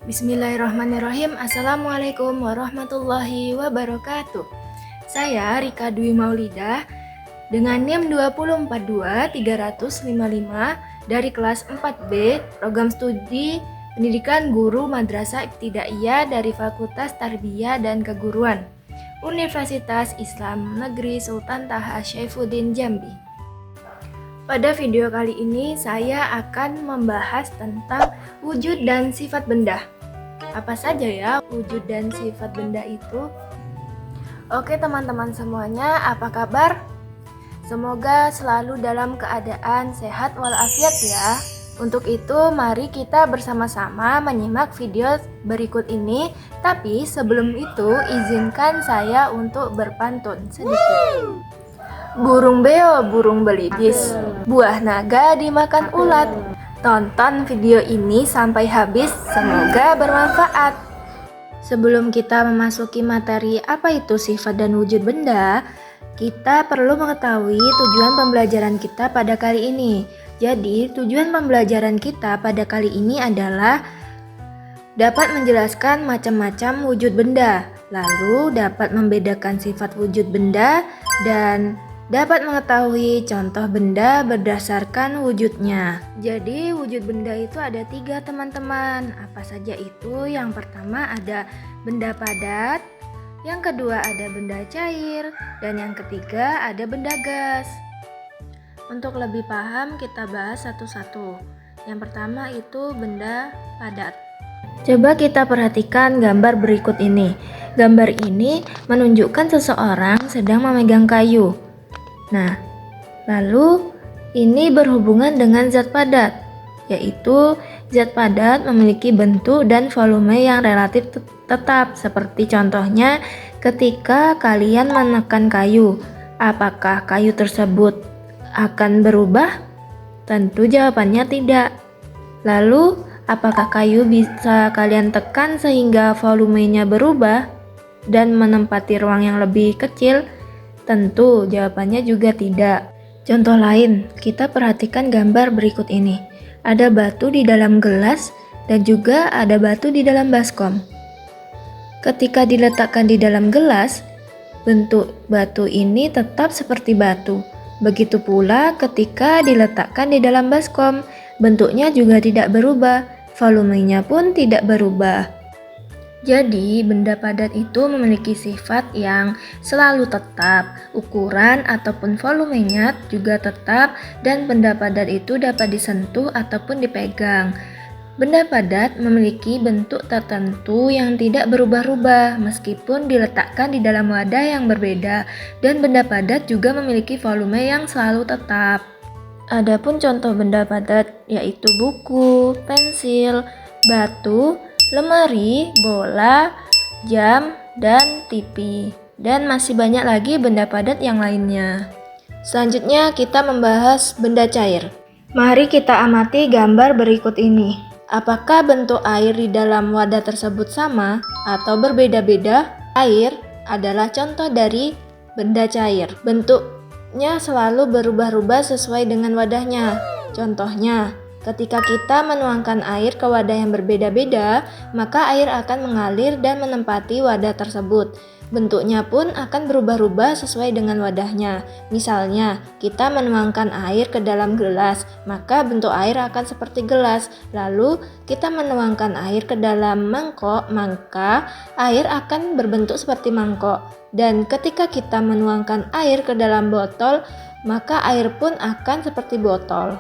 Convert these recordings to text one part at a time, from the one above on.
Bismillahirrahmanirrahim. Assalamualaikum warahmatullahi wabarakatuh. Saya Rika Dwi Maulidah dengan NIM 2042355 dari kelas 4B Program Studi Pendidikan Guru Madrasah Ibtidaiyah dari Fakultas Tarbiyah dan Keguruan Universitas Islam Negeri Sultan Taha Syaifuddin Jambi. Pada video kali ini saya akan membahas tentang wujud dan sifat benda. Apa saja ya wujud dan sifat benda itu? Oke teman-teman semuanya, apa kabar? Semoga selalu dalam keadaan sehat walafiat ya. Untuk itu mari kita bersama-sama menyimak video berikut ini. Tapi sebelum itu izinkan saya untuk berpantun sedikit. Burung beo, burung belibis, buah naga dimakan ulat. Tonton video ini sampai habis, semoga bermanfaat. Sebelum kita memasuki materi apa itu sifat dan wujud benda, kita perlu mengetahui tujuan pembelajaran kita pada kali ini. Jadi, tujuan pembelajaran kita pada kali ini adalah dapat menjelaskan macam-macam wujud benda, lalu dapat membedakan sifat wujud benda, dan dapat mengetahui contoh benda berdasarkan wujudnya. Jadi wujud benda itu ada 3 teman-teman. Apa saja itu? Yang pertama ada benda padat, yang kedua ada benda cair, dan yang ketiga ada benda gas. Untuk lebih paham kita bahas satu-satu. Yang pertama itu benda padat. Coba kita perhatikan gambar berikut ini. Gambar ini menunjukkan seseorang sedang memegang kayu. Nah, lalu ini berhubungan dengan zat padat, yaitu zat padat memiliki bentuk dan volume yang relatif tetap. Seperti contohnya ketika kalian menekan kayu, apakah kayu tersebut akan berubah? Tentu jawabannya tidak. Lalu, apakah kayu bisa kalian tekan sehingga volumenya berubah dan menempati ruang yang lebih kecil? Tentu jawabannya juga tidak. Contoh lain, kita perhatikan gambar berikut ini. Ada batu di dalam gelas dan juga ada batu di dalam baskom. Ketika diletakkan di dalam gelas, bentuk batu ini tetap seperti batu. Begitu pula ketika diletakkan di dalam baskom, bentuknya juga tidak berubah, volumenya pun tidak berubah. Jadi, benda padat itu memiliki sifat yang selalu tetap, ukuran ataupun volumenya juga tetap, dan benda padat itu dapat disentuh ataupun dipegang. Benda padat memiliki bentuk tertentu yang tidak berubah-ubah meskipun diletakkan di dalam wadah yang berbeda, dan benda padat juga memiliki volume yang selalu tetap. Adapun contoh benda padat yaitu buku, pensil, batu, lemari, bola, jam, dan TV. Dan masih banyak lagi benda padat yang lainnya. Selanjutnya kita membahas benda cair. Mari kita amati gambar berikut ini. Apakah bentuk air di dalam wadah tersebut sama atau berbeda-beda? Air adalah contoh dari benda cair. Bentuknya selalu berubah-ubah sesuai dengan wadahnya. Contohnya, ketika kita menuangkan air ke wadah yang berbeda-beda, maka air akan mengalir dan menempati wadah tersebut. Bentuknya pun akan berubah-ubah sesuai dengan wadahnya. Misalnya, kita menuangkan air ke dalam gelas, maka bentuk air akan seperti gelas. Lalu, kita menuangkan air ke dalam mangkok, maka air akan berbentuk seperti mangkok. Dan ketika kita menuangkan air ke dalam botol, maka air pun akan seperti botol.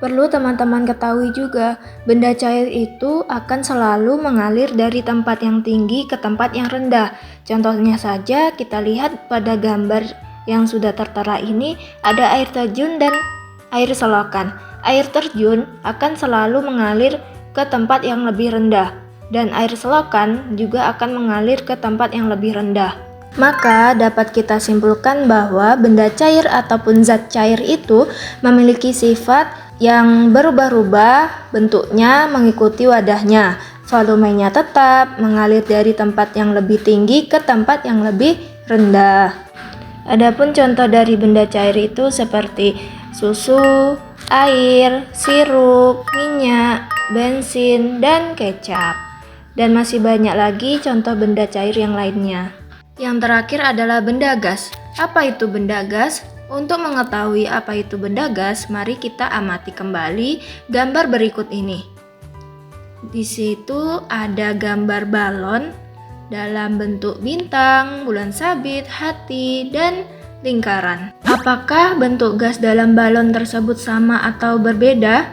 Perlu teman-teman ketahui juga, benda cair itu akan selalu mengalir dari tempat yang tinggi ke tempat yang rendah. Contohnya saja kita lihat pada gambar yang sudah tertera ini, ada air terjun dan air selokan. Air terjun akan selalu mengalir ke tempat yang lebih rendah, dan air selokan juga akan mengalir ke tempat yang lebih rendah. Maka dapat kita simpulkan bahwa benda cair ataupun zat cair itu memiliki sifat yang berubah-ubah bentuknya mengikuti wadahnya. Volumenya tetap mengalir dari tempat yang lebih tinggi ke tempat yang lebih rendah. Adapun contoh dari benda cair itu seperti susu, air, sirup, minyak, bensin, dan kecap. Dan masih banyak lagi contoh benda cair yang lainnya. Yang terakhir adalah benda gas. Apa itu benda gas? Untuk mengetahui apa itu benda gas, mari kita amati kembali gambar berikut ini. Di situ ada gambar balon dalam bentuk bintang, bulan sabit, hati, dan lingkaran. Apakah bentuk gas dalam balon tersebut sama atau berbeda?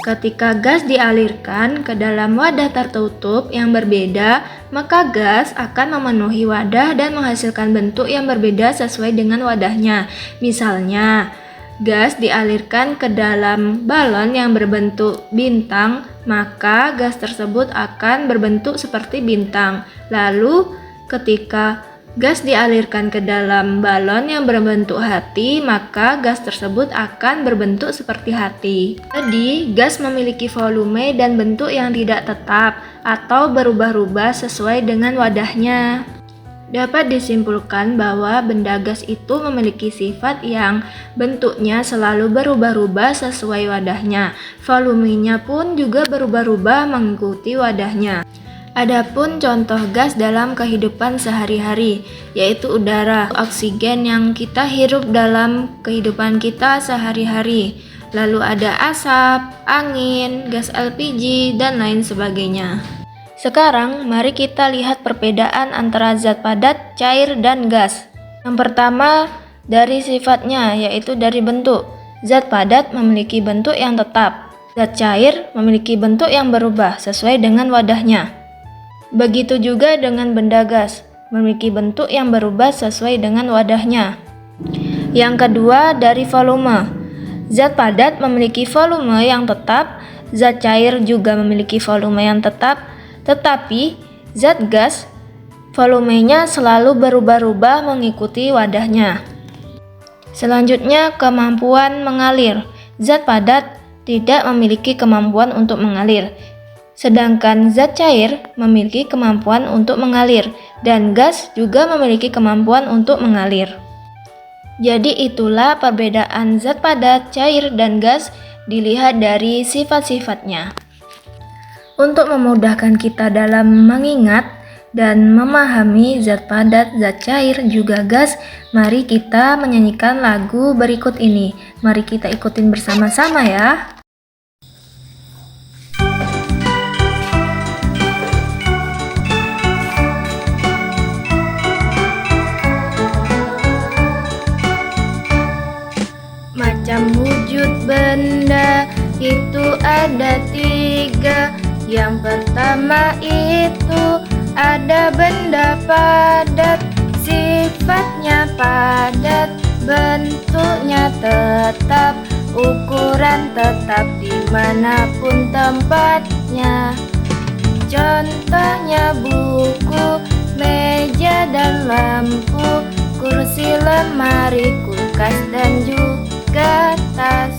Ketika gas dialirkan ke dalam wadah tertutup yang berbeda, maka gas akan memenuhi wadah dan menghasilkan bentuk yang berbeda sesuai dengan wadahnya. Misalnya, gas dialirkan ke dalam balon yang berbentuk bintang, maka gas tersebut akan berbentuk seperti bintang. Lalu, ketika gas dialirkan ke dalam balon yang berbentuk hati, maka gas tersebut akan berbentuk seperti hati. Jadi, gas memiliki volume dan bentuk yang tidak tetap atau berubah-ubah sesuai dengan wadahnya. Dapat disimpulkan bahwa benda gas itu memiliki sifat yang bentuknya selalu berubah-ubah sesuai wadahnya. Volumenya pun juga berubah-ubah mengikuti wadahnya. Adapun contoh gas dalam kehidupan sehari-hari, yaitu udara, oksigen yang kita hirup dalam kehidupan kita sehari-hari. Lalu ada asap, angin, gas LPG, dan lain sebagainya. Sekarang, mari kita lihat perbedaan antara zat padat, cair, dan gas. Yang pertama, dari sifatnya, yaitu dari bentuk. Zat padat memiliki bentuk yang tetap. Zat cair memiliki bentuk yang berubah sesuai dengan wadahnya. Begitu juga dengan benda gas, memiliki bentuk yang berubah sesuai dengan wadahnya. Yang kedua, dari volume. Zat padat memiliki volume yang tetap, zat cair juga memiliki volume yang tetap, tetapi zat gas volumenya selalu berubah-ubah mengikuti wadahnya. Selanjutnya, kemampuan mengalir. Zat padat tidak memiliki kemampuan untuk mengalir, sedangkan zat cair memiliki kemampuan untuk mengalir, dan gas juga memiliki kemampuan untuk mengalir. Jadi itulah perbedaan zat padat, cair, dan gas dilihat dari sifat-sifatnya. Untuk memudahkan kita dalam mengingat dan memahami zat padat, zat cair, juga gas, mari kita menyanyikan lagu berikut ini. Mari kita ikutin bersama-sama ya. Macam wujud benda itu ada 3. Yang pertama itu ada benda padat, sifatnya padat, bentuknya tetap, ukuran tetap dimanapun tempatnya. Contohnya buku, meja dan lampu, kursi, lemari, kulkas, dan juga tas.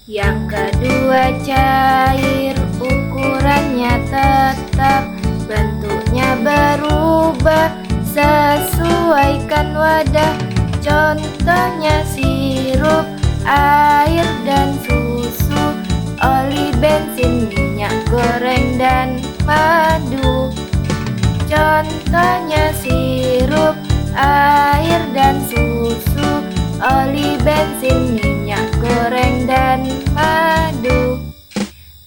Yang kedua cair, ukurannya tetap, bentuknya berubah sesuaikan wadah. Contohnya sirup, air dan susu, oli, bensin, minyak goreng, dan madu. Contohnya sirup, air dan susu, oli, bensin, minyak goreng, dan madu.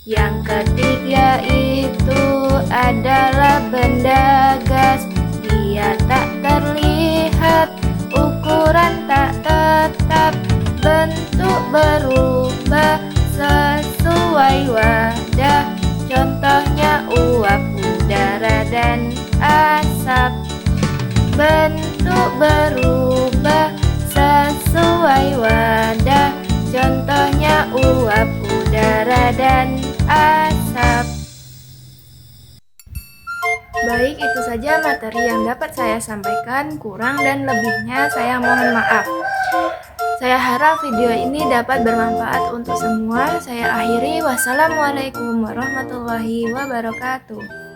Yang ketiga itu adalah benda gas. Dia tak terlihat, ukuran tak tetap, bentuk berubah sesuai wadah. Contohnya uap, udara, dan asap. Bentuk berubah sesuai wadah. Contohnya uap, udara, dan asap. Baik, itu saja materi yang dapat saya sampaikan. Kurang dan lebihnya saya mohon maaf. Saya harap video ini dapat bermanfaat untuk semua. Saya akhiri. Wassalamualaikum warahmatullahi wabarakatuh.